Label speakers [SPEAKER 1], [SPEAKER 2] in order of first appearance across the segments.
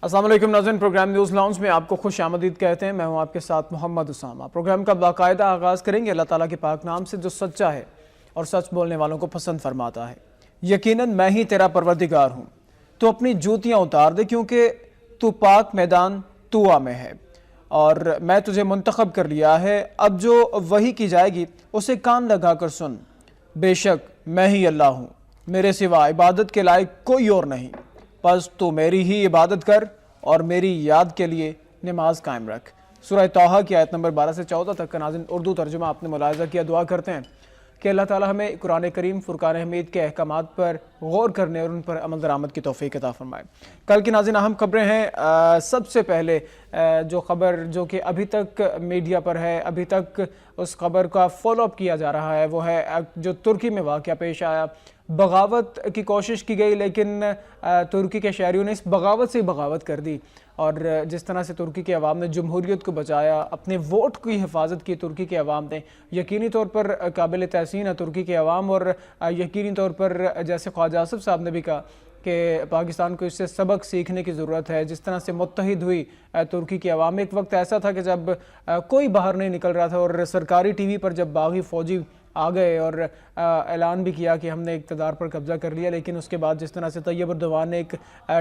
[SPEAKER 1] السلام علیکم ناظرین، پروگرام نیوز لاؤنج میں آپ کو خوش آمدید کہتے ہیں۔ میں ہوں آپ کے ساتھ محمد اسامہ۔ پروگرام کا باقاعدہ آغاز کریں گے اللہ تعالیٰ کے پاک نام سے جو سچا ہے اور سچ بولنے والوں کو پسند فرماتا ہے۔ یقیناً میں ہی تیرا پروردگار ہوں، تو اپنی جوتیاں اتار دے کیونکہ تو پاک میدان طویٰ میں ہے اور میں تجھے منتخب کر لیا ہے۔ اب جو وحی کی جائے گی اسے کان لگا کر سن۔ بے شک میں ہی اللہ ہوں، میرے سوا عبادت کے لائق کوئی اور نہیں، پس تو میری ہی عبادت کر اور میری یاد کے لیے نماز قائم رکھ۔ سورہ طٰہٰ کی آیت نمبر 12 سے 14 تک کا ناظرین اردو ترجمہ آپ نے ملاحظہ کیا۔ دعا کرتے ہیں کہ اللہ تعالیٰ ہمیں قرآن کریم فرقان حمید کے احکامات پر غور کرنے اور ان پر عمل درآمد کی توفیق عطا فرمائے۔ کل کی ناظرین اہم خبریں ہیں۔ سب سے پہلے جو خبر جو کہ ابھی تک میڈیا پر ہے، ابھی تک اس خبر کا فالو اپ کیا جا رہا ہے، وہ ہے جو ترکی میں واقعہ پیش آیا۔ بغاوت کی کوشش کی گئی لیکن ترکی کے شہریوں نے اس بغاوت سے بغاوت کر دی، اور جس طرح سے ترکی کے عوام نے جمہوریت کو بچایا، اپنے ووٹ کی حفاظت کی ترکی کے عوام نے، یقینی طور پر قابل تحسین ہے ترکی کے عوام۔ اور یقینی طور پر جیسے خواجہ آصف صاحب نے بھی کہا کہ پاکستان کو اس سے سبق سیکھنے کی ضرورت ہے، جس طرح سے متحد ہوئی ترکی کے عوام۔ ایک وقت ایسا تھا کہ جب کوئی باہر نہیں نکل رہا تھا اور سرکاری ٹی وی پر جب باغی فوجی آ گئے اور اعلان بھی کیا کہ ہم نے اقتدار پر قبضہ کر لیا، لیکن اس کے بعد جس طرح سے طیب اردوان نے ایک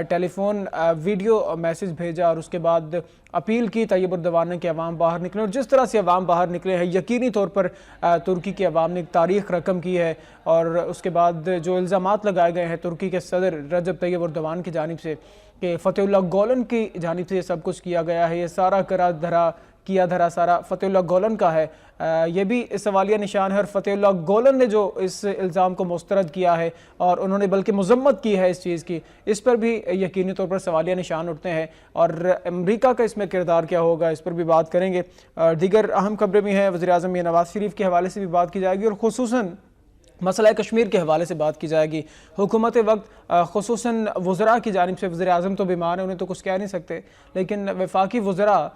[SPEAKER 1] ٹیلی فون ویڈیو میسج بھیجا اور اس کے بعد اپیل کی طیب اردوان نے کہ عوام باہر نکلیں، اور جس طرح سے عوام باہر نکلے ہیں یقینی طور پر ترکی کے عوام نے ایک تاریخ رقم کی ہے۔ اور اس کے بعد جو الزامات لگائے گئے ہیں ترکی کے صدر رجب طیب اردوان کی جانب سے کہ فتح اللہ گولن کی جانب سے یہ سب کچھ کیا گیا ہے، یہ سارا کیا دھرا سارا فتح اللہ گولن کا ہے، یہ بھی سوالیہ نشان ہے۔ اور فتح اللہ گولن نے جو اس الزام کو مسترد کیا ہے اور انہوں نے بلکہ مذمت کی ہے اس چیز کی، اس پر بھی یقینی طور پر سوالیہ نشان اٹھتے ہیں۔ اور امریکہ کا اس میں کردار کیا ہوگا، اس پر بھی بات کریں گے۔ دیگر اہم خبریں بھی ہیں، وزیراعظم نواز شریف کے حوالے سے بھی بات کی جائے گی اور خصوصاً مسئلہ کشمیر کے حوالے سے بات کی جائے گی۔ حکومت وقت خصوصاً وزراء کی جانب سے، وزیر اعظم تو بیمار ہیں انہیں تو کچھ کہہ نہیں سکتے، لیکن وفاقی وزراء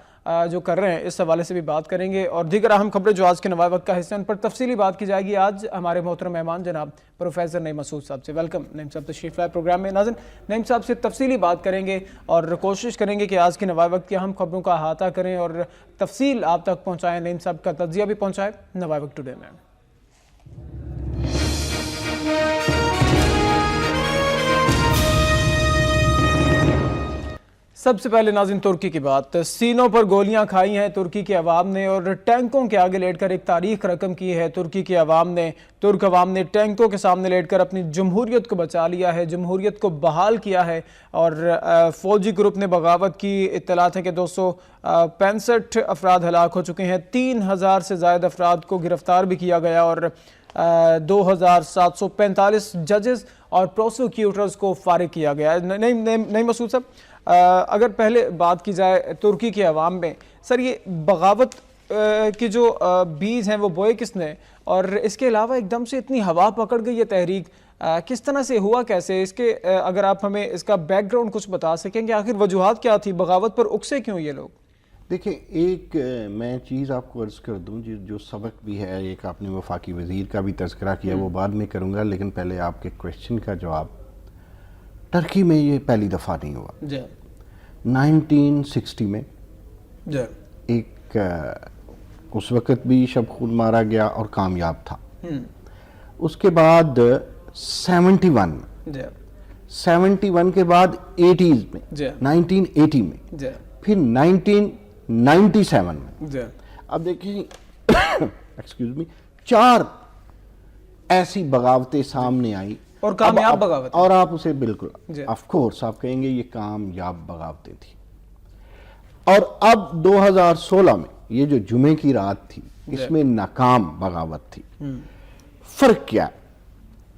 [SPEAKER 1] جو کر رہے ہیں اس حوالے سے بھی بات کریں گے۔ اور دیگر اہم خبریں جو آج کے نوائے وقت کا حصہ ان پر تفصیلی بات کی جائے گی آج ہمارے محترم مہمان جناب پروفیسر نعیم مسعود صاحب سے۔ ویلکم نعیم صاحب، تشریف لائے پروگرام میں۔ ناظرین نعیم صاحب سے تفصیلی بات کریں گے اور کوشش کریں گے کہ آج کے نوائے وقت کی اہم خبروں کا احاطہ کریں اور تفصیل آپ تک پہنچائیں، نعیم صاحب کا تجزیہ بھی پہنچائیں نوائے وقت ٹوڈے میں۔ سب سے پہلے ناظرین ترکی کی بات، سینوں پر گولیاں کھائی ہیں ترکی کے عوام نے اور ٹینکوں کے آگے لیٹ کر ایک تاریخ رقم کی ہے ترکی کے عوام نے۔ ترک عوام نے ٹینکوں کے سامنے لیٹ کر اپنی جمہوریت کو بچا لیا ہے، جمہوریت کو بحال کیا ہے۔ اور فوجی گروپ نے بغاوت کی، اطلاعات ہیں کہ 265 افراد ہلاک ہو چکے ہیں، 3000 سے زائد افراد کو گرفتار بھی کیا گیا اور 2745 ججز اور پروسیکیوٹرز کو فارغ کیا گیا۔ نہیں مسعود صاحب، اگر پہلے بات کی جائے ترکی کے عوام میں، سر یہ بغاوت کی جو بیج ہیں وہ بوئے کس نے، اور اس کے علاوہ ایک دم سے اتنی ہوا پکڑ گئی یہ تحریک، کس طرح سے ہوا، کیسے، اس کے اگر آپ ہمیں اس کا بیک گراؤنڈ کچھ بتا سکیں کہ آخر وجوہات کیا تھی، بغاوت پر اکسے کیوں یہ لوگ؟
[SPEAKER 2] دیکھیں، ایک میں چیز آپ کو عرض کر دوں جو سبق بھی ہے، ایک آپ نے وفاقی وزیر کا بھی تذکرہ کیا، وہ بعد میں کروں گا، لیکن پہلے آپ کے کویسچن کا جواب۔ ٹرکی میں یہ پہلی دفعہ نہیں ہوا۔ 1960 میں ایک اس وقت بھی شب خون مارا گیا اور کامیاب تھا۔ اس کے بعد 71 کے بعد 80s میں، 1980 میں، پھر 1997 میں۔ اب دیکھیں ایکسکیوز می، 4 ایسی بغاوتیں سامنے آئی
[SPEAKER 1] اور کامیاب بغاوت،
[SPEAKER 2] اور آپ اسے بالکل آف کورس آپ کہیں گے یہ کامیاب بغاوتیں تھیں۔ اور اب 2016 میں یہ جو جمعے کی رات تھی اس میں ناکام بغاوت تھی۔ فرق کیا؟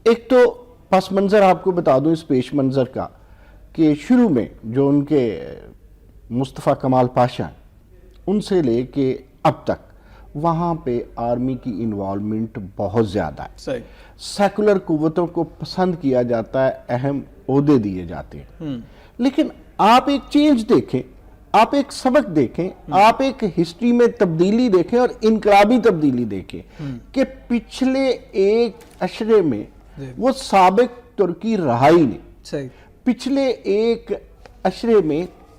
[SPEAKER 2] ایک تو پس منظر آپ کو بتا دوں اس پیش منظر کا کہ شروع میں جو ان کے مصطفیٰ کمال پاشا ان سے لے کے اب تک وہاں پہ آرمی کی انوالومنٹ بہت زیادہ ہے، سیکولر قوتوں کو پسند کیا جاتا ہے، اہم عہدے دیے جاتے ہیں۔ لیکن آپ ایک چینج دیکھیں، آپ ایک سبق دیکھیں، آپ ایک ہسٹری میں تبدیلی دیکھیں اور انقلابی تبدیلی دیکھیں کہ پچھلے ایک عشرے میں وہ سابق ترکی رہا ہی نہیں۔ پچھلے ایک عشرے میں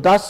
[SPEAKER 2] 10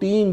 [SPEAKER 2] 3,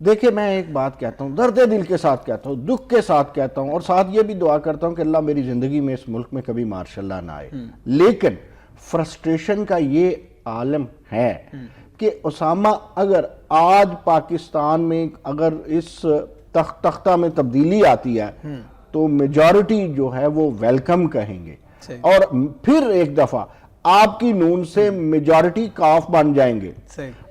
[SPEAKER 2] دیکھیں میں ایک بات کہتا ہوں، درد دل کے ساتھ کہتا ہوں، دکھ کے ساتھ کہتا ہوں، اور ساتھ یہ بھی دعا کرتا ہوں کہ اللہ میری زندگی میں اس ملک میں کبھی مارشل لا نہ آئے، لیکن فرسٹریشن کا یہ عالم ہے کہ اسامہ اگر آج پاکستان میں اگر اس تختہ میں تبدیلی آتی ہے تو میجورٹی جو ہے وہ ویلکم کہیں گے، اور پھر ایک دفعہ آپ کی نون سے میجورٹی کاف بن جائیں گے۔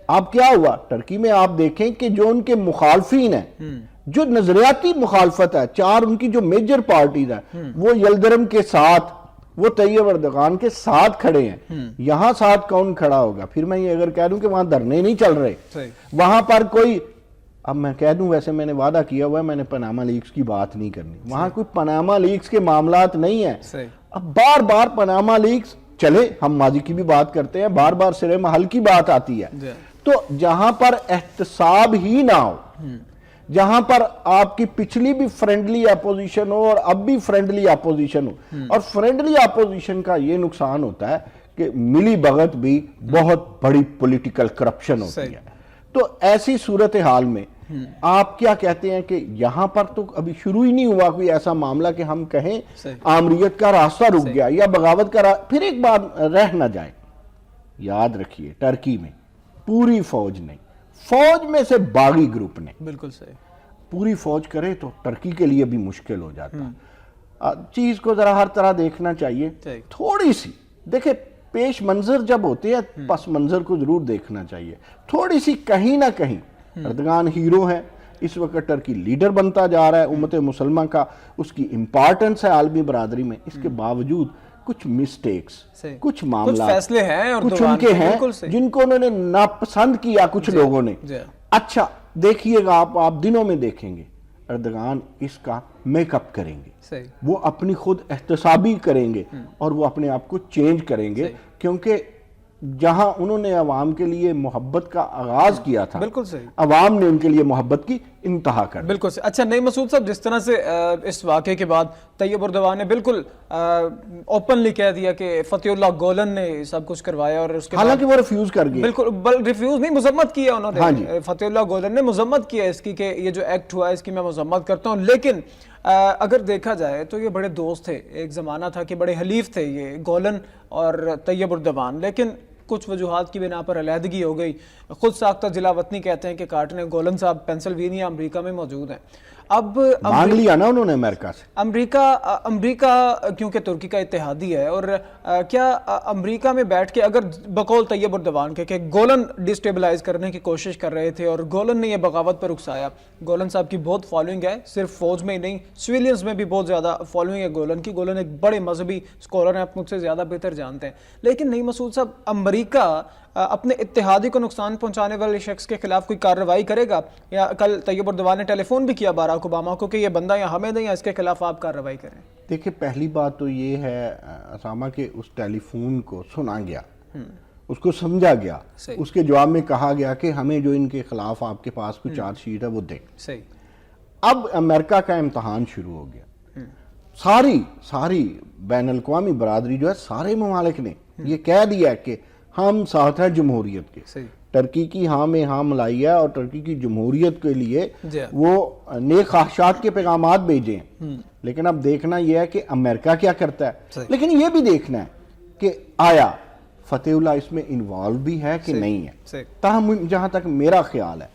[SPEAKER 2] اب کیا ہوا ٹرکی میں، آپ دیکھیں کہ جو ان کے مخالفین ہیں، جو نظریاتی مخالفت ہے، چار ان کی جو میجر پارٹیز ہیں، وہ یلدرم کے ساتھ، وہ طیب اردغان کے ساتھ کھڑے ہیں۔ یہاں ساتھ کون کھڑا ہوگا؟ پھر میں یہ اگر کہہ دوں کہ وہاں دھرنے نہیں چل رہے، وہاں پر کوئی، اب میں کہہ دوں ویسے میں نے وعدہ کیا ہوا ہے میں نے پاناما لیکس کی بات نہیں کرنی، وہاں کوئی پاناما لیکس کے معاملات نہیں ہیں۔ اب بار بار پاناما لیکس چلے، ہم ماضی کی بھی بات کرتے ہیں، بار بار سرے محل کی بات آتی ہے، تو جہاں پر احتساب ہی نہ ہو، جہاں پر آپ کی پچھلی بھی فرینڈلی اپوزیشن ہو اور اب بھی فرینڈلی اپوزیشن ہو، اور فرینڈلی اپوزیشن کا یہ نقصان ہوتا ہے کہ ملی بھگت بھی بہت بڑی پولیٹیکل کرپشن ہوتی ہے۔ تو ایسی صورتحال میں آپ کیا کہتے ہیں کہ یہاں پر تو ابھی شروع ہی نہیں ہوا کوئی ایسا معاملہ کہ ہم کہیں آمریت کا راستہ رک گیا یا بغاوت کا پھر ایک بات رہ نہ جائے، یاد رکھیے ٹرکی میں پوری فوج نہیں، فوج میں سے باغی گروپ نے،
[SPEAKER 1] بالکل صحیح،
[SPEAKER 2] پوری فوج کرے تو ٹرکی کے لیے بھی مشکل ہو جاتا۔ چیز کو ذرا ہر طرح دیکھنا چاہیے، تھوڑی سی دیکھیں پیش منظر جب ہوتے ہیں پس منظر کو ضرور دیکھنا چاہیے، تھوڑی سی کہیں نہ کہیں اردگان ہیرو ہے، اس وقت ٹرکی لیڈر بنتا جا رہا ہے امت مسلمہ کا، اس کی امپارٹنس ہے عالمی برادری میں، اس کے باوجود کچھ مسٹیکس، کچھ معاملات،
[SPEAKER 1] فیصلے ہیں اور
[SPEAKER 2] کچھ ان کے ہیں جن کو انہوں نے ناپسند کیا کچھ لوگوں نے۔ اچھا دیکھیے گا آپ دنوں میں دیکھیں گے اردگان اس کا میک اپ کریں گے، وہ اپنی خود احتسابی کریں گے اور وہ اپنے آپ کو چینج کریں گے، کیونکہ جہاں انہوں نے عوام کے لیے محبت کا آغاز کیا تھا،
[SPEAKER 1] بالکل صحیح،
[SPEAKER 2] عوام نے ان کے لیے محبت کی انتہا کر دی۔
[SPEAKER 1] بالکل صحیح۔ اچھا نعیم مسعود صاحب، جس طرح سے اس واقعے کے بعد طیب اردوان نے بالکل اوپنلی کہہ دیا کہ فتح اللہ گولن نے سب کچھ کروایا، اور اس کے
[SPEAKER 2] حالانکہ وہ ریفیوز کر گئے،
[SPEAKER 1] بالکل ریفیوز نہیں، مذمت کیا انہوں نے، فتح اللہ گولن نے مذمت کیا اس کی کہ یہ جو ایکٹ ہوا ہے اس کی میں مذمت کرتا ہوں، لیکن اگر دیکھا جائے تو یہ بڑے دوست تھے، ایک زمانہ تھا کہ بڑے حلیف تھے یہ گولن اور طیب اردوان، لیکن کچھ وجوہات کی بنا پر علیحدگی ہو گئی۔ خود ساختہ ضلع وطنی کہتے ہیں کہ کارٹن گولن صاحب پینسلوینیا امریکہ میں موجود ہیں۔ اب
[SPEAKER 2] مانگ لیا نا انہوں نے امریکہ سے،
[SPEAKER 1] امریکہ کیونکہ ترکی کا اتحادی ہے، اور کیا امریکہ میں بیٹھ کے اگر بقول طیب اردوان کے کہ گولن ڈسٹیبلائز کرنے کی کوشش کر رہے تھے اور گولن نے یہ بغاوت پر اکسایا، گولن صاحب کی بہت فالوئنگ ہے، صرف فوج میں ہی نہیں سویلینز میں بھی بہت زیادہ فالوئنگ ہے گولن کی، گولن ایک بڑے مذہبی سکولر ہیں، آپ مجھ سے زیادہ بہتر جانتے ہیں، لیکن نعیم مسعود صاحب امریکہ اپنے اتحادی کو نقصان پہنچانے والے شخص کے خلاف کوئی کارروائی کرے گا؟ یا کل طیب اردوان نے ٹیلی فون بھی کیا باراک اوباما کو کہ یہ بندہ یا ہمیں دیں یا اس کے خلاف آپ کارروائی کریں؟
[SPEAKER 2] دیکھیں پہلی بات تو یہ ہے اسامہ کہ اس ٹیلی فون کو سنا گیا، اس کو سمجھا گیا، اس کے جواب میں کہا گیا کہ ہمیں جو ان کے خلاف آپ کے پاس کوئی چارج شیٹ ہے وہ دیں۔ اب امریکہ کا امتحان شروع ہو گیا، ساری بین الاقوامی برادری جو ہے، سارے ممالک نے یہ کہہ دیا کہ ہم ساتھ ہیں جمہوریت کے، ٹرکی کی ہاں میں ہاں ملائی ہے اور ٹرکی کی جمہوریت کے لیے وہ نیک خواہشات کے پیغامات بھیجے ہیں، لیکن اب دیکھنا یہ ہے کہ امریکہ کیا کرتا ہے، لیکن یہ بھی دیکھنا ہے کہ آیا فتح اللہ اس میں انوالو بھی ہے کہ نہیں ہے۔ تاہم جہاں تک میرا خیال ہے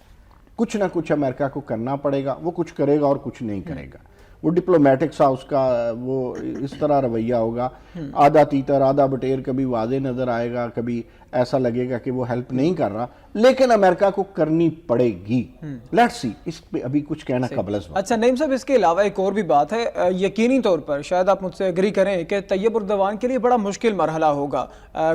[SPEAKER 2] کچھ نہ کچھ امریکہ کو کرنا پڑے گا، وہ کچھ کرے گا اور کچھ نہیں کرے گا، وہ ڈپلومیٹک سا اس کا وہ اس طرح رویہ ہوگا، آدھا تیتر آدھا بٹیر، کبھی واضح نظر آئے گا، کبھی ایسا لگے گا کہ وہ ہیلپ نہیں کر رہا، لیکن امریکہ کو کرنی پڑے گی۔ لیٹس سی، اس پہ ابھی کچھ کہنا قبل از وقت۔
[SPEAKER 1] اچھا نعیم صاحب، اس کے علاوہ ایک اور بھی بات ہے، یقینی طور پر شاید آپ مجھ سے اگری کریں کہ طیب اردوان کے لیے بڑا مشکل مرحلہ ہوگا،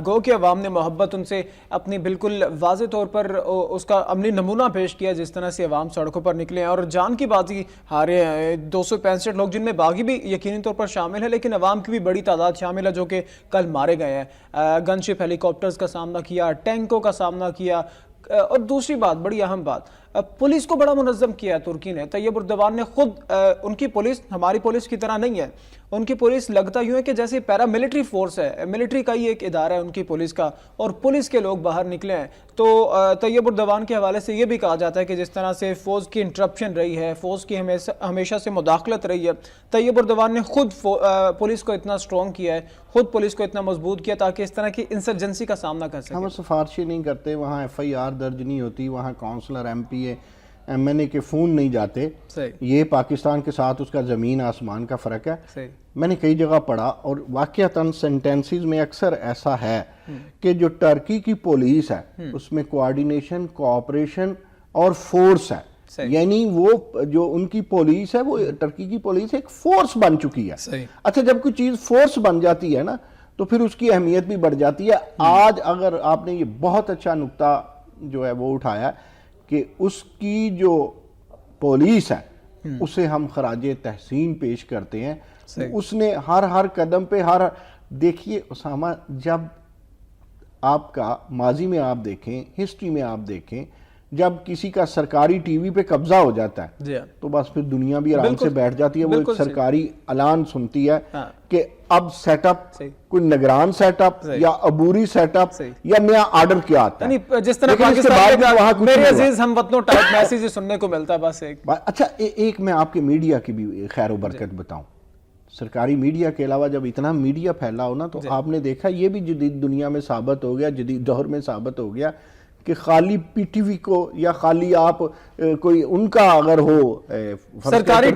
[SPEAKER 1] گو کہ عوام نے محبت ان سے اپنی بالکل واضح طور پر اس کا عملی نمونہ پیش کیا، جس طرح سے عوام سڑکوں پر نکلے ہیں اور جان کی بازی ہارے ہیں، 265 لوگ جن میں باغی بھی یقینی طور پر شامل ہے، لیکن عوام کی بھی بڑی تعداد شامل ہے جو کہ کل مارے گئے ہیں، گن شپ ہیلی کاپٹرز کا سامنا کیا، ٹینکوں کا سامنا کیا، اور دوسری بات بڑی اہم بات، پولیس کو بڑا منظم کیا ہے ترکی نے. طیب اردوان نے خود ان کی پولیس ہماری پولیس کی طرح نہیں ہے, ان کی پولیس لگتا یوں ہے کہ جیسے پیرا ملٹری فورس ہے, ملٹری کا ہی ایک ادارہ ہے ان کی پولیس کا, اور پولیس کے لوگ باہر نکلے ہیں. تو طیب اردوان کے حوالے سے یہ بھی کہا جاتا ہے کہ جس طرح سے فوج کی انٹرپشن رہی ہے, فوج کی ہمیشہ سے مداخلت رہی ہے, طیب اردوان نے خود پولیس کو اتنا سٹرونگ کیا ہے, خود پولیس کو اتنا مضبوط کیا تاکہ اس طرح کی انسرجنسی کا سامنا کر سکے.
[SPEAKER 2] ہم سفارشی نہیں کرتے, وہاں ایف آئی آر درج نہیں ہوتی, وہاں councillor M P A M N A کے فون نہیں جاتے. یہ پاکستان کے ساتھ اس کا زمین آسمان کا فرق ہے. میں نے کئی جگہ پڑھا اور واقعتاً سینٹینسز میں اکثر ایسا ہے کہ جو ٹرکی کی پولیس ہے اس میں کوآرڈینیشن, کوآپریشن اور فورس ہے. یعنی وہ جو ان کی پولیس ہے وہ ٹرکی کی پولیس ایک فورس بن چکی ہے. اچھا, جب کوئی چیز فورس بن جاتی ہے نا تو پھر اس کی اہمیت بھی بڑھ جاتی ہے. آج اگر آپ نے یہ بہت اچھا نکتہ جو ہے وہ اٹھایا کہ اس کی جو پولیس ہے اسے ہم خراج تحسین پیش کرتے ہیں. اس نے ہر قدم پہ دیکھیے اسامہ, جب آپ کا ماضی میں آپ دیکھیں, ہسٹری میں آپ دیکھیں, جب کسی کا سرکاری ٹی وی پہ قبضہ ہو جاتا ہے تو بس پھر دنیا بھی آرام سے بیٹھ جاتی ہے. وہ ایک سرکاری اعلان سنتی ہے کہ اب سیٹ اپ, کوئی نگران سیٹ اپ یا عبوری سیٹ اپ یا نیا آرڈر کیا آتا ہے.
[SPEAKER 1] جس طرح پاکستان میں میرے عزیز ہم وطنوں ٹائپ میسیج سننے کو ملتا ہے بس ایک.
[SPEAKER 2] اچھا, ایک میں آپ کے میڈیا کی بھی خیر و برکت بتاؤں. سرکاری میڈیا کے علاوہ جب اتنا میڈیا پھیلا ہو نا تو آپ نے دیکھا یہ بھی جدید دنیا میں ثابت ہو گیا, جدید دور میں ثابت ہو گیا کہ خالی پی ٹی وی کو یا خالی آپ کوئی ان کا اگر ہو سرکاری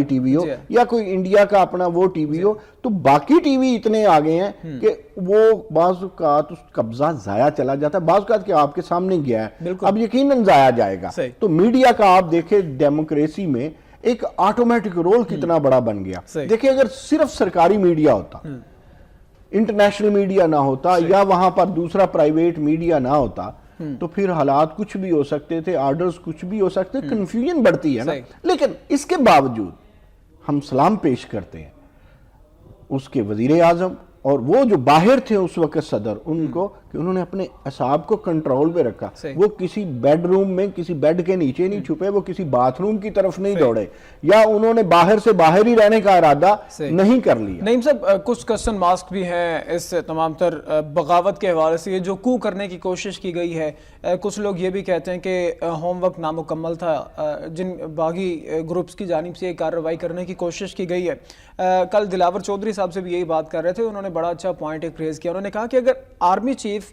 [SPEAKER 2] ٹی وی ہو یا کوئی انڈیا کا اپنا وہ ٹی وی ہو تو باقی ٹی وی اتنے آگے ہیں کہ وہ بعض اوقات قبضہ ضائع چلا جاتا ہے, بعض اوقات کہ آپ کے سامنے گیا ہے اب یقیناً ضائع جائے گا. تو میڈیا کا آپ دیکھیں ڈیموکریسی میں ایک آٹومیٹک رول کتنا بڑا بن گیا. دیکھیں اگر صرف سرکاری میڈیا ہوتا, انٹرنیشنل میڈیا نہ ہوتا یا وہاں پر دوسرا پرائیویٹ میڈیا نہ ہوتا تو پھر حالات کچھ بھی ہو سکتے تھے, آرڈرز کچھ بھی ہو سکتے, کنفیوژن بڑھتی ہے نا. لیکن اس کے باوجود ہم سلام پیش کرتے ہیں اس کے وزیر اعظم اور وہ جو باہر تھے اس وقت صدر, ان کو کہ انہوں نے اپنے اعصاب کو کنٹرول پہ رکھا. وہ کسی بیڈ روم میں کسی بیڈ کے نیچے نہیں چھپے, وہ کسی باتھ روم کی طرف نہیں دوڑے, یا انہوں نے باہر سے باہر ہی رہنے کا ارادہ نہیں کر لیا.
[SPEAKER 1] نعیم صاحب, کچھ کوسچن ماسک بھی ہیں اس تمام تر بغاوت کے حوالے سے. یہ جو کو کرنے کی کوشش کی گئی ہے, کچھ لوگ یہ بھی کہتے ہیں کہ ہوم ورک نامکمل تھا, جن باغی گروپس کی جانب سے یہ کارروائی کرنے کی کوشش کی گئی ہے. کل دلاور چودھری صاحب سے بھی یہی بات کر رہے تھے, انہوں نے بڑا اچھا پوائنٹ ایک ریز کیا. انہوں نے کہا کہ اگر آرمی چیف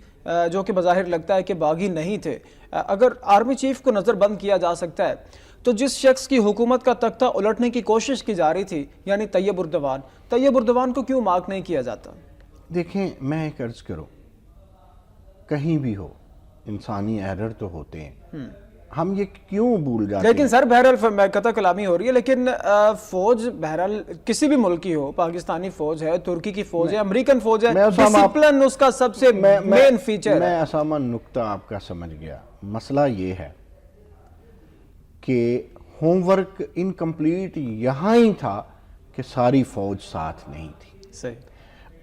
[SPEAKER 1] جو کہ بظاہر لگتا ہے کہ باغی نہیں تھے, اگر آرمی چیف کو نظر بند کیا جا سکتا ہے تو جس شخص کی حکومت کا تختہ الٹنے کی کوشش کی جا رہی تھی یعنی طیب اردوان کو کیوں مارک نہیں کیا جاتا؟
[SPEAKER 2] دیکھیں, میں ایک عرض کروں, کہیں بھی ہو انسانی ایرر تو ہوتے ہیں, ہم یہ کیوں بھول جاتے ہیں؟
[SPEAKER 1] لیکن سر بہرحال قطع کلامی ہو رہی ہے, لیکن فوج بہرحال کسی بھی ملک کی ہو, پاکستانی فوج ہے, ترکی کی فوج ہے, امریکن فوج ہے, ڈسپلن اس کا سب سے مین فیچر ہے.
[SPEAKER 2] میں اسامہ نکتہ آپ کا سمجھ گیا. مسئلہ یہ ہے کہ ہوم ورک انکمپلیٹ یہاں ہی تھا کہ ساری فوج ساتھ نہیں تھی.
[SPEAKER 1] صحیح.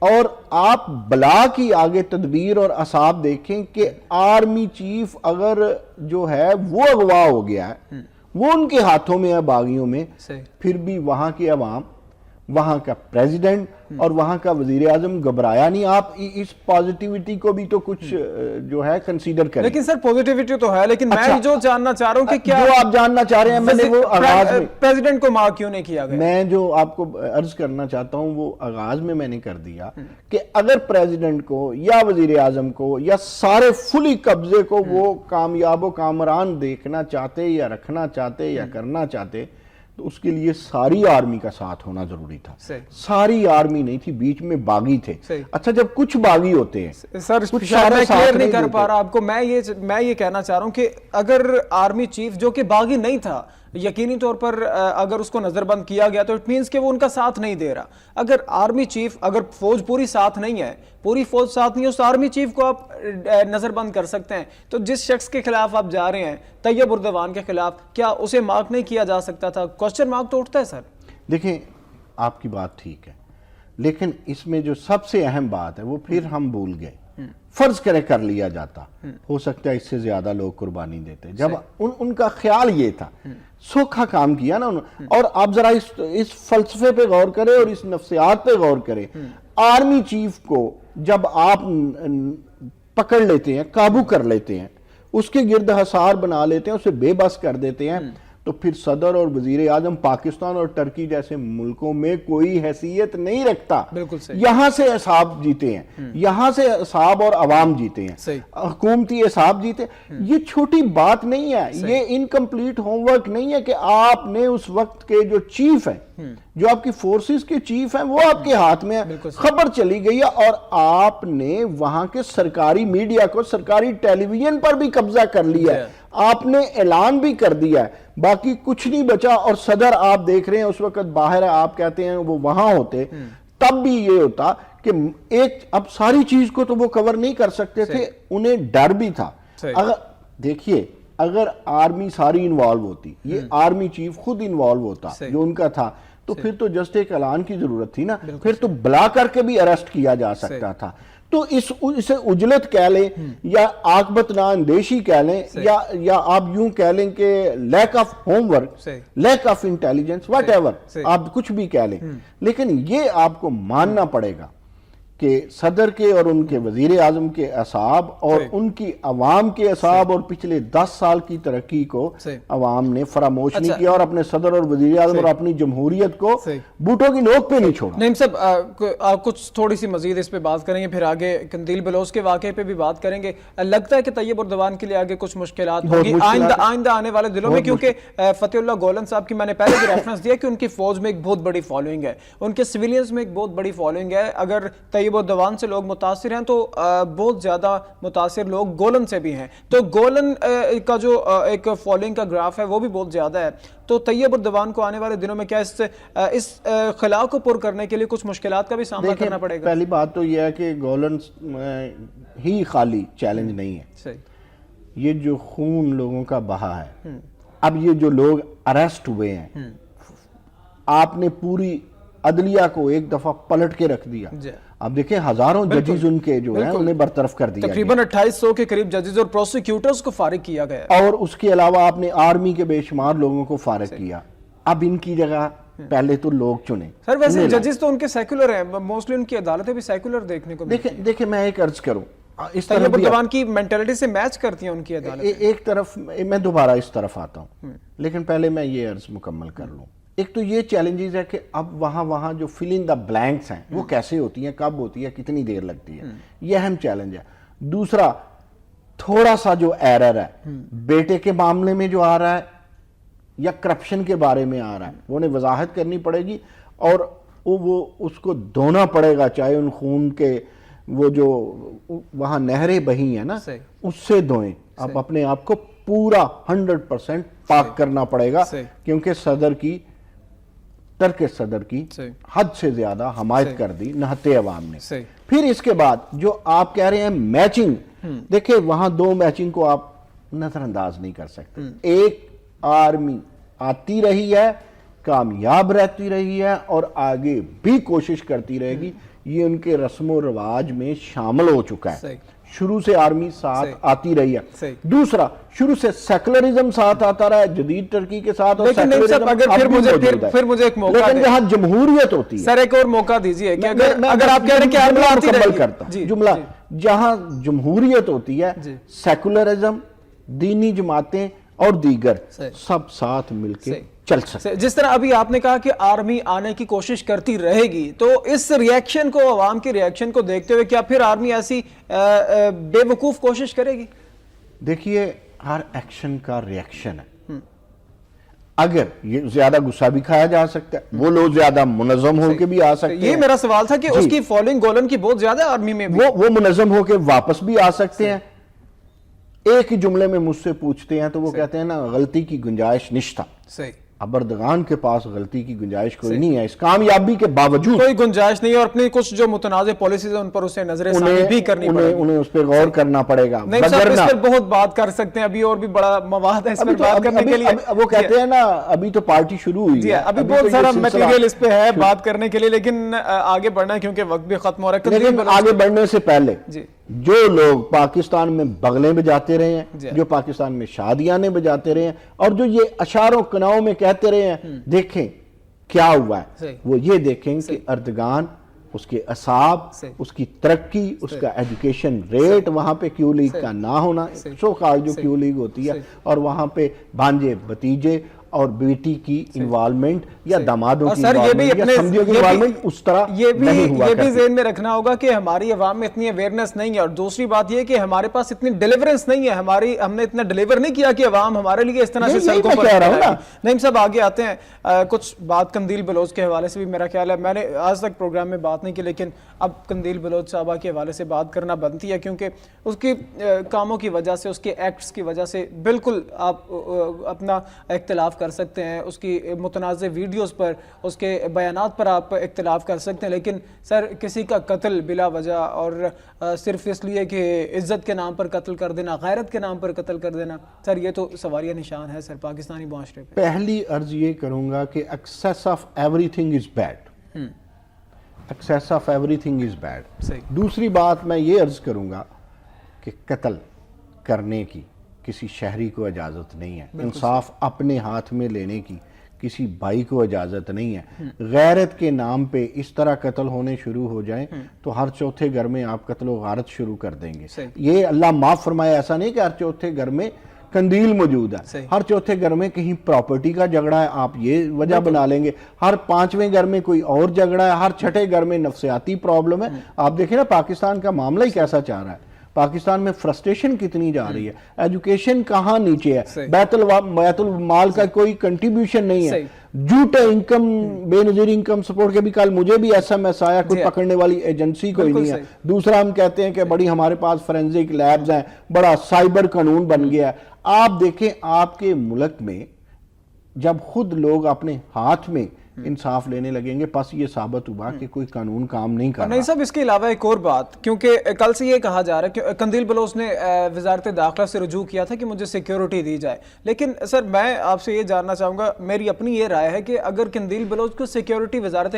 [SPEAKER 2] اور آپ بلا کی آگے تدبیر اور اعصاب دیکھیں کہ آرمی چیف اگر جو ہے وہ اغوا ہو گیا ہے, وہ ان کے ہاتھوں میں ہے باغیوں میں, پھر بھی وہاں کی عوام, وہاں کا پریزیڈنٹ اور وہاں کا وزیر اعظم گھبرایا نہیں. آپ اس پازیٹیوٹی کو بھی تو کچھ جو ہے کنسیڈر کریں.
[SPEAKER 1] لیکن سر پازیٹیوٹی تو ہے, لیکن میں جو جاننا چاہ رہا ہوں کہ کیا
[SPEAKER 2] جو آپ جاننا چاہ رہے ہیں, میں نے وہ آغاز میں
[SPEAKER 1] پریزیڈنٹ کو مارک کیوں نہیں کیا گیا,
[SPEAKER 2] میں جو آپ کو عرض کرنا چاہتا ہوں وہ آغاز میں نے کر دیا کہ اگر پریزیڈنٹ کو یا وزیر اعظم کو یا سارے فلی قبضے کو وہ کامیاب و کامران دیکھنا چاہتے یا رکھنا چاہتے یا کرنا چاہتے تو اس کے لیے ساری آرمی کا ساتھ ہونا ضروری تھا. ساری آرمی نہیں تھی, بیچ میں باغی تھے. اچھا, جب کچھ باغی ہوتے ہیں
[SPEAKER 1] سر, میں کلیئر نہیں کر پا رہا آپ کو, میں یہ کہنا چاہ رہا ہوں کہ اگر آرمی چیف جو کہ باغی نہیں تھا, یقینی طور پر اگر اس کو نظر بند کیا گیا تو اٹ مینس کہ وہ ان کا ساتھ نہیں دے رہا. اگر آرمی چیف, اگر فوج پوری ساتھ نہیں ہے, پوری فوج ساتھ نہیں ہے, اس آرمی چیف کو آپ نظر بند کر سکتے ہیں. تو جس شخص کے خلاف آپ جا رہے ہیں, طیب اردوان کے خلاف, کیا اسے مارک نہیں کیا جا سکتا تھا؟ کوسچن مارک تو اٹھتا ہے سر.
[SPEAKER 2] دیکھیں, آپ کی بات ٹھیک ہے, لیکن اس میں جو سب سے اہم بات ہے وہ پھر ہم بھول گئے فرض کر لیا جاتا، ہو سکتا ہے اس سے زیادہ لوگ قربانی دیتے. جب ان کا خیال یہ تھا، سوکھا کام کیا نا انہوں. اور آپ ذرا اس فلسفے پہ غور کریں اور اس نفسیات پہ غور کریں. آرمی چیف کو جب آپ پکڑ لیتے ہیں، قابو کر لیتے ہیں، اس کے گرد حصار بنا لیتے ہیں، اسے بے بس کر دیتے ہیں، تو پھر صدر اور وزیر اعظم پاکستان اور ترکی جیسے ملکوں میں کوئی حیثیت نہیں رکھتا.
[SPEAKER 1] بالکل صحیح.
[SPEAKER 2] یہاں سے احساب جیتے ہیں، یہاں سے احساب اور عوام جیتے ہیں، حکومتی احساب جیتے ہیں. یہ چھوٹی بات نہیں ہے، یہ انکمپلیٹ ہوم ورک نہیں ہے کہ آپ نے اس وقت کے جو چیف ہیں، جو آپ کی فورسز کے چیف ہیں، وہ آپ کے ہاتھ میں ہے، خبر چلی گئی ہے اور آپ نے وہاں کے سرکاری میڈیا کو، سرکاری ٹیلی ویژن پر بھی قبضہ کر لیا ہے، آپ نے اعلان بھی کر دیا ہے، باقی کچھ نہیں بچا. اور صدر آپ دیکھ رہے ہیں اس وقت باہر ہے، آپ کہتے ہیں وہ وہاں ہوتے تب بھی یہ ہوتا کہ اب ساری چیز کو تو وہ کور نہیں کر سکتے تھے، انہیں ڈر بھی تھا. اگر دیکھیے، اگر آرمی ساری انوالو ہوتی، یہ آرمی چیف خود انوالو ہوتا جو ان کا تھا، تو پھر تو جسٹ ایک اعلان کی ضرورت تھی نا، پھر تو بلا کر کے بھی اریسٹ کیا جا سکتا تھا. تو اسے اجلت کہہ لیں یا عاقبت نا اندیشی کہہ لیں یا آپ یوں کہہ لیں کہ lack of home work, lack of intelligence, what ever, آپ کچھ بھی کہہ لیں، لیکن یہ آپ کو ماننا پڑے گا کہ صدر کے اور ان کے وزیر اعظم کے اعصاب اور ان کی عوام کے اعصاب اور پچھلے 10 سال کی ترقی کو عوام نے فراموش نہیں کیا اور اپنے صدر اور وزیر اعظم اور اپنی جمہوریت کو بوٹوں کی نوک پہ نہیں چھوڑا.
[SPEAKER 1] نعیم صاحب، کچھ تھوڑی سی مزید اس پہ بات کریں گے، پھر آگے قندیل بلوچ کے واقعے پہ بھی بات کریں گے. لگتا ہے کہ طیب اردوان کے لیے آگے کچھ مشکلات ہوگی آئندہ آنے والے دنوں میں، کیونکہ فتح اللہ گولن صاحب کی میں نے پہلے بھی ریفرنس دیا کہ ان کی فوج میں ایک بہت بڑی فالوئنگ ہے، ان کے سویلینز میں ایک بہت بڑی فالوئنگ ہے. اگر طیب اردوان سے لوگ متاثر ہیں تو بہت زیادہ متاثر لوگ گولن سے بھی ہیں، تو گولن کا جو ایک فالوئنگ کا گراف ہے وہ بھی بہت زیادہ ہے. تو طیب اردوان کو آنے والے دنوں میں کیا اس خلا کو پر کرنے کے لیے کچھ مشکلات کا بھی سامنا کرنا پڑے گا؟
[SPEAKER 2] پہلی بات تو یہ ہے کہ گولن ہی خالی چیلنج نہیں ہے، یہ جو خون لوگوں کا بہا ہے، اب یہ جو لوگ اریسٹ ہوئے ہیں، آپ نے پوری عدلیہ کو ایک دفعہ پلٹ کے رکھ دیا. اب دیکھیں ہزاروں ججز ان کے جو ہیں انہیں برطرف کر دیا،
[SPEAKER 1] تقریباً 2800 کے قریب ججز اور پروسیکیوٹرز کو فارغ کیا گیا،
[SPEAKER 2] اور اس کے علاوہ آپ نے آرمی کے بے شمار لوگوں کو فارغ کیا. اب ان کی جگہ پہلے تو لوگ چنے.
[SPEAKER 1] سر ویسے ججز تو ان کے سیکولر ہیں، موسٹلی ان کی عدالتیں بھی سیکولر دیکھنے کو ملتی ہیں.
[SPEAKER 2] دیکھیں میں ایک عرض کروں، اس
[SPEAKER 1] طیب اردوان کی مینٹلٹی سے میچ کرتی ہیں ان کی عدالتیں.
[SPEAKER 2] ایک طرف میں دوبارہ اس طرف آتا ہوں، لیکن پہلے میں یہ عرض مکمل کر لوں. ایک تو یہ چیلنجز ہے کہ اب وہاں جو فل ان دا بلینکس ہیں وہ کیسے ہوتی ہیں، کب ہوتی ہے، کتنی دیر لگتی ہے، یہ اہم چیلنج ہے. دوسرا تھوڑا سا جو ایرر ہے بیٹے کے معاملے میں جو آ رہا ہے یا کرپشن کے بارے میں آ رہا ہے، وہ انہیں وضاحت کرنی پڑے گی اور وہ اس کو دھونا پڑے گا، چاہے ان خون کے وہ جو وہاں نہریں بہی ہیں نا اس سے دھوئیں. اب اپنے آپ کو پورا 100% پاک کرنا پڑے گا، کیونکہ ترک صدر کی حد سے زیادہ حمایت کر دی نہتے عوام نے. پھر اس کے بعد جو آپ کہہ رہے ہیں میچنگ، دیکھیں وہاں دو میچنگ کو آپ نظر انداز نہیں کر سکتے. ایک آرمی آتی رہی ہے، کامیاب رہتی رہی ہے اور آگے بھی کوشش کرتی رہے گی، یہ ان کے رسم و رواج میں شامل ہو چکا ہے. شروع سے آرمی ساتھ آتی رہی ہے. دوسرا شروع سے سیکولرزم ساتھ آتا رہا ہے، جدید ترقی کے ساتھ، اور
[SPEAKER 1] پھر مجھے ایک موقع
[SPEAKER 2] لیکن جہاں جمہوریت ہوتی ہے،
[SPEAKER 1] سر ایک اور موقع دیجئے کہ اگر آپ کہہ رہے ہیں کہ آرمی آتی رہی ہے،
[SPEAKER 2] جملہ جہاں جمہوریت ہوتی ہے، سیکولرزم، دینی جماعتیں اور دیگر سب ساتھ مل کے چل سکتے.
[SPEAKER 1] جس طرح ابھی آپ نے کہا کہ آرمی آنے کی کوشش کرتی رہے گی، تو اس ریاکشن کو، عوام کی ریاکشن کو دیکھتے ہوئے کیا پھر آرمی ایسی بے وقوف کوشش کرے گی؟
[SPEAKER 2] دیکھیے ہر ایکشن کا ریاکشن ہے. اگر یہ زیادہ غصہ بھی کھایا جا سکتا ہے، وہ لوگ زیادہ منظم ہو کے بھی آ سکتے ہیں.
[SPEAKER 1] یہ میرا سوال تھا کہ اس کی فالوئنگ گولن کی بہت زیادہ آرمی میں بھی،
[SPEAKER 2] وہ منظم ہو کے واپس بھی آ سکتے ہیں. ایک ہی جملے میں مجھ سے پوچھتے ہیں تو وہ کہتے ہیں نا غلطی کی گنجائش نشتا.
[SPEAKER 1] صحیح.
[SPEAKER 2] اب اردغان کے پاس غلطی کی گنجائش کوئی نہیں ہے، اس کامیابی کے باوجود
[SPEAKER 1] کوئی گنجائش نہیں ہے، اور اپنی کچھ جو متنازع پالیسیز ہیں ان پر اسے نظر ثانی بھی کرنی پڑے گی،
[SPEAKER 2] انہیں اس پہ غور کرنا پڑے گا.
[SPEAKER 1] نہیں صاحب اس پر بہت بات کر سکتے ہیں، ابھی اور بھی بڑا مواد ہے اس پر بات کرنے کے لیے.
[SPEAKER 2] وہ کہتے ہیں نا ابھی تو پارٹی شروع ہوئی ہے،
[SPEAKER 1] ابھی بہت سارا میٹیریل اس پہ ہے بات کرنے کے لیے، لیکن آگے بڑھنا ہے کیونکہ وقت بھی ختم ہو رہا ہے.
[SPEAKER 2] لیکن آگے بڑھنے سے پہلے جو لوگ پاکستان میں بغلیں بجاتے رہے ہیں، جو پاکستان میں شادیاں بجاتے رہے ہیں، اور جو یہ اشعار و کناؤں میں کہتے رہے ہیں دیکھیں کیا ہوا ہے، وہ یہ دیکھیں کہ اردگان، اس کے اصحاب، اس کی ترقی، اس کا ایجوکیشن ریٹ، وہاں پہ کیو لیگ کا نہ ہونا، سو کال جو کیو لیگ ہوتی ہے، اور وہاں پہ بھانجے بتیجے اور بیٹی کی انوالمنٹ یا دامادوں کی انوالمنٹ یا سمجھو کی انوالمنٹ اس طرح نہیں ہوا
[SPEAKER 1] یہ بھی ذہن میں رکھنا ہوگا کہ ہماری عوام میں اتنی اویئرنس نہیں ہے، اور دوسری بات یہ کہ ہمارے پاس اتنی ڈیلیورنس نہیں ہے، ہم نے اتنا ڈیلیور نہیں کیا کہ عوام ہمارے لیے اس طرح سے سڑکوں پر کہہ رہا ہوں. نعیم صاحب آگے آتے ہیں، کچھ بات قندیل بلوچ کے حوالے سے بھی میرا خیال ہے، میں نے آج تک پروگرام میں بات نہیں کی، لیکن اب قندیل بلوچ صاحبہ کے حوالے سے بات کرنا بنتی ہے، کیونکہ اس کی کاموں کی وجہ سے، اس کے ایکٹس کی وجہ سے بالکل آپ اپنا اختلاف کر سکتے ہیں، اس کی متنازع ویڈیوز پر، اس کے بیانات پر آپ اختلاف کر سکتے ہیں، لیکن سر کسی کا قتل بلا وجہ اور صرف اس لیے کہ عزت کے نام پر قتل کر دینا، غیرت کے نام پر قتل کر دینا، سر یہ تو سواریہ نشان ہے سر پاکستانی معاشرے پہ.
[SPEAKER 2] پہلی عرض یہ کروں گا کہ access of every thing is bad, access of every thing is bad. دوسری بات میں یہ عرض کروں گا کہ قتل کرنے کی کسی شہری کو اجازت نہیں ہے، انصاف اپنے ہاتھ میں لینے کی کسی بھائی کو اجازت نہیں ہے. غیرت کے نام پہ اس طرح قتل ہونے شروع ہو جائیں تو ہر چوتھے گھر میں آپ قتل و غارت شروع کر دیں گے. یہ اللہ معاف فرمائے، ایسا نہیں کہ ہر چوتھے گھر میں قندیل موجود ہے، ہر چوتھے گھر میں کہیں پراپرٹی کا جھگڑا ہے، آپ یہ وجہ بنا لیں گے. ہر پانچویں گھر میں کوئی اور جھگڑا ہے، ہر چھٹے گھر میں نفسیاتی پرابلم ہے. آپ دیکھیں نا پاکستان کا معاملہ ہی کیسا چاہ رہا ہے، پاکستان میں فرسٹریشن کتنی جا رہی ہے، ایجوکیشن کہاں نیچے ہے، بیت المال کا کوئی کنٹریبیوشن نہیں ہے، جھوٹا انکم، بے نظیر انکم سپورٹ کے بھی کل مجھے بھی ایس ایم ایس آیا، کوئی پکڑنے والی ایجنسی کوئی نہیں ہے. دوسرا ہم کہتے ہیں کہ بڑی ہمارے پاس فورینزک لیبز ہیں، بڑا سائبر قانون بن گیا ہے. آپ دیکھیں آپ کے ملک میں جب خود لوگ اپنے ہاتھ میں انصاف لینے لگیں گے، پس یہ ثابت ہوا کہ کوئی قانون کام نہیں کر رہا.
[SPEAKER 1] نہیں صاحب، اس کے علاوہ ایک اور بات، کیونکہ کل سے یہ کہا جا رہا ہے کہ قندیل بلوچ نے وزارت داخلہ سے رجوع کیا تھا کہ مجھے سیکیورٹی دی جائے، لیکن سر میں آپ سے یہ جاننا چاہوں گا، میری اپنی یہ رائے ہے کہ اگر قندیل بلوچ کو سیکیورٹی وزارت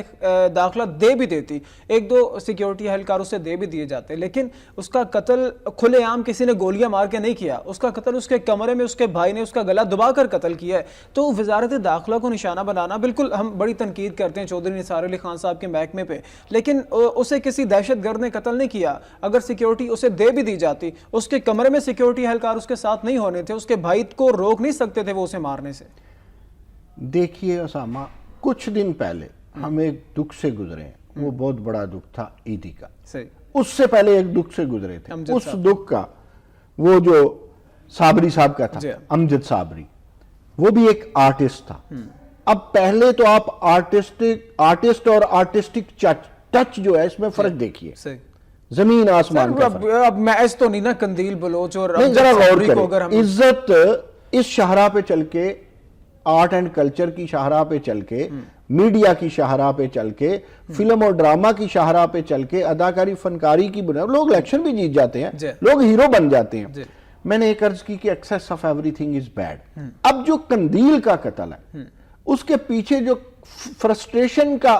[SPEAKER 1] داخلہ دے بھی دیتی، ایک دو سیکیورٹی اہلکار اسے دے بھی دیے جاتے، لیکن اس کا قتل کھلے عام کسی نے گولیاں مار کے نہیں کیا، اس کا قتل اس کے کمرے میں اس کے بھائی نے اس کا گلا دبا کر قتل کیا ہے. تو وزارت داخلہ کو نشانہ بنانا، بالکل ہم بڑی تنقید کرتے ہیں چودھری نثار علی خان صاحب کے محکمے پہ، لیکن اسے کسی دہشت گرد نے قتل نہیں کیا. اگر سیکیورٹی اسے دے بھی دی جاتی، اس کے کمرے میں سیکیورٹی اہلکار اس کے ساتھ نہیں ہونے تھے، اس کے بھائی کو روک نہیں سکتے تھے وہ اسے مارنے سے.
[SPEAKER 2] دیکھیے اسامہ، کچھ دن پہلے ہم ایک دکھ سے گزرے ہیں، وہ بہت بڑا دکھ تھا عیدی کا. اس سے پہلے ایک دکھ سے گزرے تھے، اس دکھ کا وہ جو صابری صاحب کا تھا، امجد صابری، وہ بھی ایک آرٹسٹ تھا. اب پہلے تو آپ آرٹسٹ اور آرٹسٹک ٹچ جو ہے اس میں فرق دیکھیے، زمین آسمان کا فرق.
[SPEAKER 1] اب محض تو نہیں نا قندیل بلوچ اور
[SPEAKER 2] ذرا غور کریں، عزت اس شاہراہ پہ چل کے، آرٹ اینڈ کلچر کی شاہراہ پہ چل کے، میڈیا کی شاہراہ پہ چل کے، فلم اور ڈرامہ کی شاہراہ پہ چل کے، اداکاری فنکاری کی بنا، لوگ الیکشن بھی جیت جاتے ہیں، لوگ ہیرو بن جاتے ہیں. میں نے ایک عرض کی کہ access of every thing is bad. اب جو قندیل کا قتل ہے، اس کے پیچھے جو فرسٹریشن کا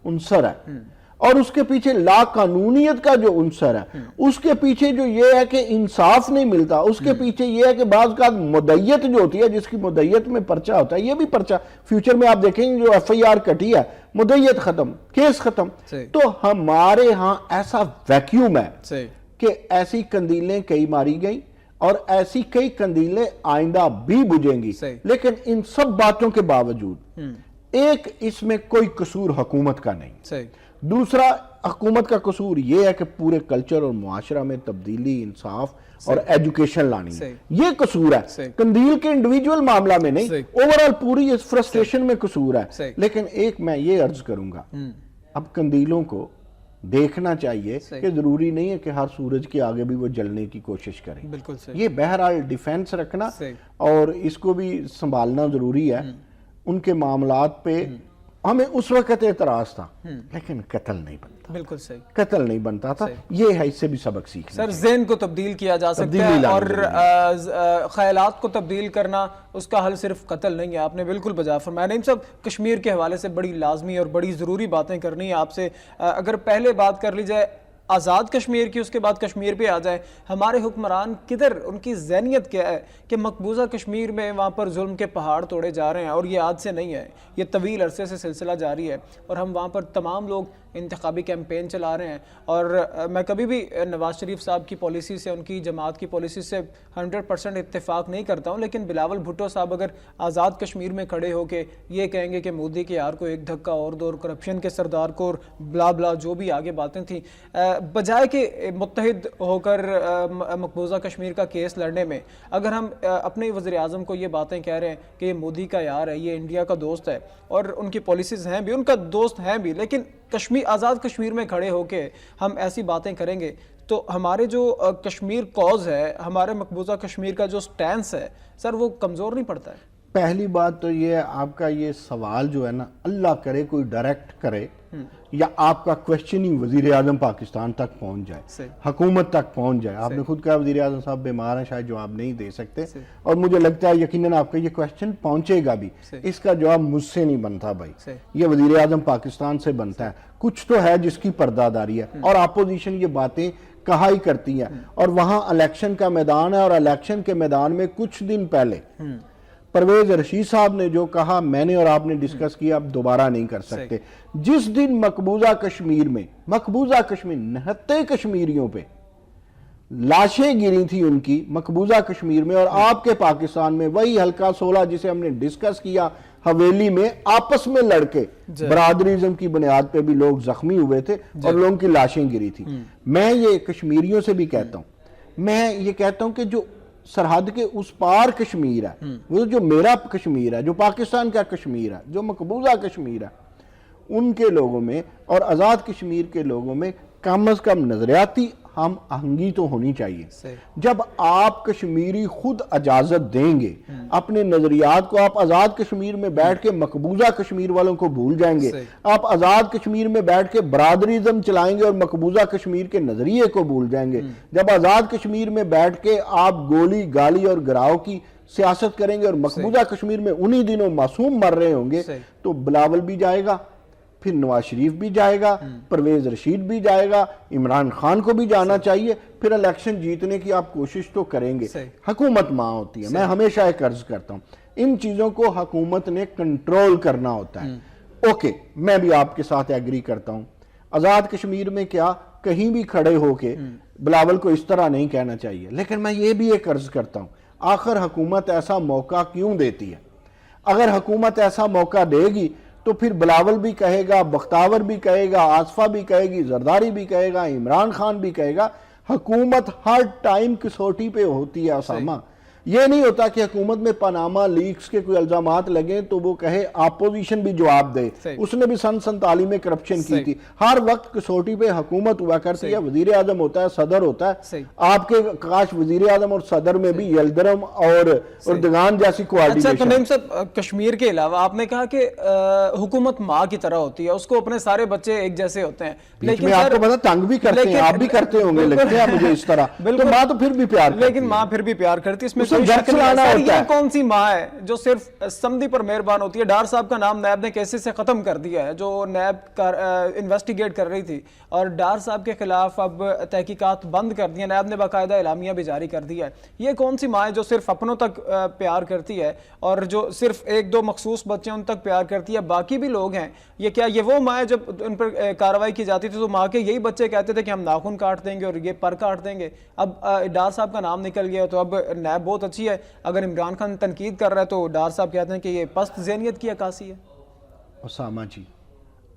[SPEAKER 2] عنصر ہے اور اس کے پیچھے لا قانونیت کا جو عنصر ہے، اس کے پیچھے جو یہ ہے کہ انصاف نہیں ملتا، اس کے پیچھے یہ ہے کہ بعض کا مدعیت جو ہوتی ہے، جس کی مدعیت میں پرچہ ہوتا ہے، یہ بھی پرچہ فیوچر میں آپ دیکھیں گے جو ایف آئی آر کٹی ہے، مدعیت ختم، کیس ختم. تو ہمارے ہاں ایسا ویکیوم ہے کہ ایسی قندیلیں کئی ماری گئیں اور ایسی کئی قندیلیں آئندہ بھی بجھیں گی. لیکن ان سب باتوں کے باوجود ایک اس میں کوئی قصور حکومت کا نہیں. دوسرا، حکومت کا قصور یہ ہے کہ پورے کلچر اور معاشرہ میں تبدیلی، انصاف اور ایجوکیشن لانی ہے، یہ قصور ہے. قندیل کے انڈیویجول معاملہ میں نہیں، اوورال پوری اس فرسٹریشن میں قصور ہے. لیکن ایک میں یہ عرض کروں گا، اب قندیلوں کو دیکھنا چاہیے کہ ضروری نہیں ہے کہ ہر سورج کے آگے بھی وہ جلنے کی کوشش کریں. یہ بہرحال ڈیفینس رکھنا اور اس کو بھی سنبھالنا ضروری ہے. ان کے معاملات پہ ہمیں اس وقت اعتراض تھا، لیکن قتل نہیں بنتا.
[SPEAKER 1] بالکل صحیح،
[SPEAKER 2] قتل نہیں بنتا تھا. یہ ہے، اس سے بھی سبق سیکھنا.
[SPEAKER 1] سر ذہن کو تبدیل کیا جا سکتا ہے اور خیالات کو تبدیل کرنا، اس کا حل صرف قتل نہیں ہے. آپ نے بالکل بجا فرمایا. نعیم صاحب، کشمیر کے حوالے سے بڑی لازمی اور بڑی ضروری باتیں کرنی ہے آپ سے. اگر پہلے بات کر لی جائے آزاد کشمیر کی، اس کے بعد کشمیر پہ آ جائیں. ہمارے حکمران کدھر، ان کی ذہنیت کیا ہے کہ مقبوضہ کشمیر میں وہاں پر ظلم کے پہاڑ توڑے جا رہے ہیں، اور یہ آج سے نہیں ہے، یہ طویل عرصے سے سلسلہ جاری ہے، اور ہم وہاں پر تمام لوگ انتخابی کیمپین چلا رہے ہیں. اور میں کبھی بھی نواز شریف صاحب کی پالیسی سے، ان کی جماعت کی پالیسی سے 100% اتفاق نہیں کرتا ہوں، لیکن بلاول بھٹو صاحب اگر آزاد کشمیر میں کھڑے ہو کے یہ کہیں گے کہ مودی کے یار کو ایک دھکا اور دو، اور کرپشن کے سردار کو، اور بلا بلا جو بھی آگے باتیں تھیں، بجائے کہ متحد ہو کر مقبوضہ کشمیر کا کیس لڑنے میں، اگر ہم اپنے وزیر اعظم کو یہ باتیں کہہ رہے ہیں کہ یہ مودی کا یار ہے، یہ انڈیا کا دوست ہے، اور ان کی پالیسیز ہیں بھی، ان کا دوست ہیں بھی، لیکن آزاد کشمیر میں کھڑے ہو کے ہم ایسی باتیں کریں گے تو ہمارے جو کشمیر کوز ہے، ہمارے مقبوضہ کشمیر کا جو سٹینس ہے سر، وہ کمزور نہیں پڑتا ہے؟
[SPEAKER 2] پہلی بات تو یہ آپ کا یہ سوال جو ہے نا، اللہ کرے کوئی ڈائریکٹ کرے یا آپ کا کویشچن ہی وزیر اعظم پاکستان تک پہنچ جائے، حکومت تک پہنچ جائے. آپ نے خود کہا وزیر اعظم صاحب بیمار ہیں، شاید جواب نہیں دے سکتے، اور مجھے لگتا ہے یقیناً آپ کا یہ کویشچن پہنچے گا بھی. اس کا جواب مجھ سے نہیں بنتا بھائی، یہ وزیر اعظم پاکستان سے بنتا ہے. کچھ تو ہے جس کی پردہ داری ہے، اور اپوزیشن یہ باتیں کہا ہی کرتی ہے. اور وہاں الیکشن کا میدان ہے، اور الیکشن کے میدان میں کچھ دن پہلے پرویز رشید صاحب نے جو کہا، میں نے اور آپ نے ڈسکس کیا، اب دوبارہ نہیں کر سکتے. جس دن مقبوضہ کشمیر میں، مقبوضہ کشمیر، نہتے کشمیریوں پہ لاشیں گری تھی ان کی مقبوضہ کشمیر میں، اور آپ کے پاکستان میں وہی حلقہ 16 جسے ہم نے ڈسکس کیا، حویلی میں آپس میں لڑکے برادریزم کی بنیاد پہ بھی لوگ زخمی ہوئے تھے اور لوگوں کی لاشیں گری تھی. میں یہ کشمیریوں سے بھی کہتا ہوں، میں یہ کہتا ہوں کہ جو سرحد کے اس پار کشمیر ہے، وہ جو میرا کشمیر ہے، جو پاکستان کا کشمیر ہے، جو مقبوضہ کشمیر ہے، ان کے لوگوں میں اور آزاد کشمیر کے لوگوں میں کم از کم نظریاتی ہم آہنگی تو ہونی چاہیے. جب آپ کشمیری خود اجازت دیں گے اپنے نظریات کو، آپ آزاد کشمیر میں بیٹھ کے مقبوضہ کشمیر والوں کو بھول جائیں گے، آپ آزاد کشمیر میں بیٹھ کے برادریزم چلائیں گے اور مقبوضہ کشمیر کے نظریے کو بھول جائیں گے، جب آزاد کشمیر میں بیٹھ کے آپ گولی گالی اور گراؤ کی سیاست کریں گے اور مقبوضہ کشمیر میں انہی دنوں معصوم مر رہے ہوں گے، تو بلاول بھی جائے گا، پھر نواز شریف بھی جائے گا، پرویز رشید بھی جائے گا، عمران خان کو بھی جانا چاہیے، پھر الیکشن جیتنے کی آپ کوشش تو کریں گے. حکومت ماں ہوتی ہے، میں ہمیشہ ایک عرض کرتا ہوں، ان چیزوں کو حکومت نے کنٹرول کرنا ہوتا ہے. اوکے، میں بھی آپ کے ساتھ ایگری کرتا ہوں، آزاد کشمیر میں کیا کہیں بھی کھڑے ہو کے بلاول کو اس طرح نہیں کہنا چاہیے، لیکن میں یہ بھی ایک عرض کرتا ہوں، آخر حکومت ایسا موقع کیوں دیتی ہے؟ اگر حکومت ایسا موقع دے گی تو پھر بلاول بھی کہے گا، بختاور بھی کہے گا، آصفہ بھی کہے گی، زرداری بھی کہے گا، عمران خان بھی کہے گا. حکومت ہر ٹائم کسوٹی پہ ہوتی ہے اسامہ. یہ نہیں ہوتا کہ حکومت میں پاناما لیکس کے کوئی الزامات لگیں تو وہ کہے اپوزیشن بھی جواب دے. اس نے بھی 47 میں کرپشن کی تھی. ہر وقت کسوٹی پہ حکومت ہوا کرتی ہے، وزیر اعظم ہوتا ہے، صدر ہوتا ہے. آپ کے کاش وزیر اعظم اور صدر میں بھی یلدرم اور اردگان جیسی کوارڈینیشن.
[SPEAKER 1] اچھا تمیم صاحب، کشمیر کے علاوہ آپ نے کہا کہ حکومت ماں کی طرح ہوتی ہے، اس کو اپنے سارے بچے ایک جیسے ہوتے ہیں،
[SPEAKER 2] لیکن آپ کو پتا تنگ بھی کرتے ہیں، آپ بھی کرتے ہوں گے، لگتے ہیں مجھے اس طرح. تو ماں تو پھر بھی پیار کرتی ہے،
[SPEAKER 1] لیکن ماں پھر بھی پیار کرتی ہے. اس میں یہ کون سی ماں ہے جو صرف سمدھی پر مہربان ہوتی ہے؟ ڈار صاحب کا نام نیب نے کیسے سے ختم کر دیا ہے، جو نیب انویسٹیگیٹ کر رہی تھی، اور ڈار صاحب کے خلاف اب تحقیقات بند کر دی ہیں، نیب نے باقاعدہ اعلامیہ بھی جاری کر دیا ہے. یہ کون سی ماں ہے جو صرف اپنوں تک پیار کرتی ہے اور جو صرف ایک دو مخصوص بچے ان تک پیار کرتی ہے، باقی بھی لوگ ہیں؟ یہ کیا یہ وہ ماں ہے جب ان پر کارروائی کی جاتی تھی تو ماں کے یہی بچے کہتے تھے کہ ہم ناخن کاٹ دیں گے اور یہ پر کاٹ دیں گے؟ اب ڈار صاحب کا نام نکل گیا تو اب نیب بہت اچھی ہے. اگر عمران خان تنقید کر رہا ہے تو ڈار صاحب کہتے ہیں کہ یہ پست ذہنیت کی عکاسی ہے.
[SPEAKER 2] اسامہ جی،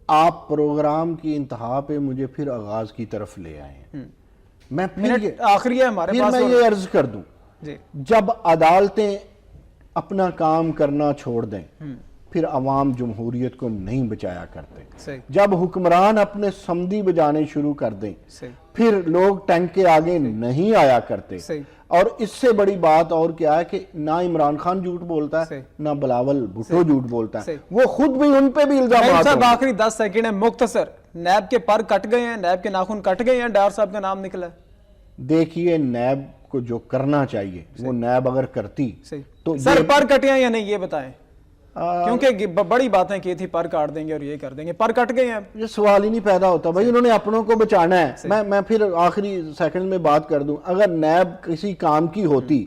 [SPEAKER 2] آپ پروگرام کی انتہا پہ مجھے پھر آغاز کی طرف لے آئے ہیں. میں پھر
[SPEAKER 1] آخری ہے ہمارے پاس،
[SPEAKER 2] میں یہ عرض کر دوں، جب عدالتیں اپنا کام کرنا چھوڑ دیں پھر عوام جمہوریت کو نہیں بچایا کرتے. جب حکمران اپنے سمدھی بجانے شروع کر دیں پھر لوگ ٹینک کے آگے نہیں آیا کرتے. اور اس سے بڑی بات اور کیا ہے کہ نہ عمران خان جھوٹ بولتا ہے، نہ بلاول بھٹو جھوٹ بولتا ہے، وہ خود بھی ان پہ بھی الزامات ہیں.
[SPEAKER 1] آخری 10 سیکنڈ ہے مختصر، نیب کے پر کٹ گئے ہیں، نیب کے ناخن کٹ گئے ہیں، ڈار صاحب کا نام نکلا ہے.
[SPEAKER 2] دیکھیے نیب کو جو کرنا چاہیے وہ نیب اگر کرتی تو
[SPEAKER 1] سر پر کٹے ہیں یا نہیں یہ بتائیں. کیونکہ بڑی باتیں کی تھی پر کاٹ دیں گے اور یہ کر دیں گے، پر کٹ گئے ہیں.
[SPEAKER 2] یہ سوال ہی نہیں پیدا ہوتا بھائی، انہوں نے اپنوں کو بچانا ہے. میں پھر آخری سیکنڈ میں بات کر دوں، اگر نیب کسی کام کی ہوتی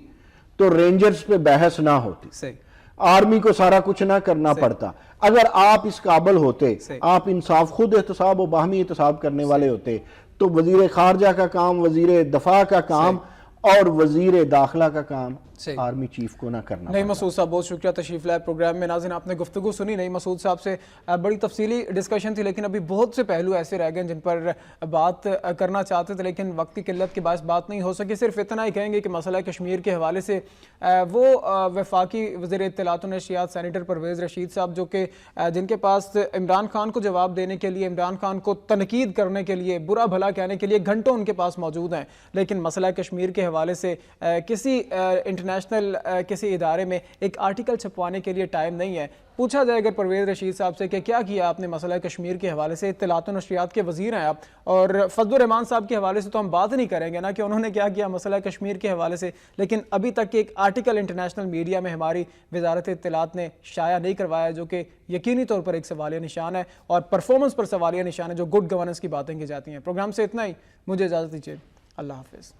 [SPEAKER 2] تو رینجرز پہ بحث نہ ہوتی، آرمی کو سارا کچھ نہ کرنا پڑتا. اگر آپ اس قابل ہوتے، آپ انصاف خود احتساب و باہمی احتساب کرنے والے ہوتے، تو وزیر خارجہ کا کام، وزیر دفاع کا کام اور وزیر داخلہ کا کام آرمی چیف کو نہ کرنا.
[SPEAKER 1] نعیم مسعود صاحب بہت شکریہ تشریف لائے پروگرام میں. ناظرین آپ نے گفتگو سنی، نعیم مسعود صاحب سے بڑی تفصیلی ڈسکشن تھی، لیکن ابھی بہت سے پہلو ایسے رہ گئے جن پر بات کرنا چاہتے تھے لیکن وقت کی قلت کے باعث بات نہیں ہو سکی. صرف اتنا ہی کہیں گے کہ مسئلہ کشمیر کے حوالے سے وہ وفاقی وزیر اطلاعات و نشریات سینیٹر پرویز رشید صاحب جو کہ جن کے پاس عمران خان کو جواب دینے کے لیے، عمران خان کو تنقید کرنے کے لیے، برا بھلا کہنے کے لیے گھنٹوں ان کے پاس موجود ہیں، لیکن مسئلہ کشمیر کے حوالے سے کسی انٹرنیشنل کسی ادارے میں ایک آرٹیکل چھپوانے کے لیے ٹائم نہیں ہے. پوچھا جائے اگر پرویز رشید صاحب سے کہ کیا کیا آپ نے مسئلہ کشمیر کے حوالے سے، اطلاعات و نشریات کے وزیر ہیں آپ، اور فضل الرحمان صاحب کے حوالے سے تو ہم بات نہیں کریں گے نا کہ انہوں نے کیا کیا مسئلہ کشمیر کے حوالے سے، لیکن ابھی تک ایک آرٹیکل انٹرنیشنل میڈیا میں ہماری وزارت اطلاعات نے شائع نہیں کروایا، جو کہ یقینی طور پر ایک سوالیہ نشان ہے اور پرفارمنس پر سوالیہ نشان ہے جو گڈ گورننس کی باتیں کی جاتی ہیں. پروگرام سے اتنا ہی، مجھے اجازت دیجیے، اللہ حافظ.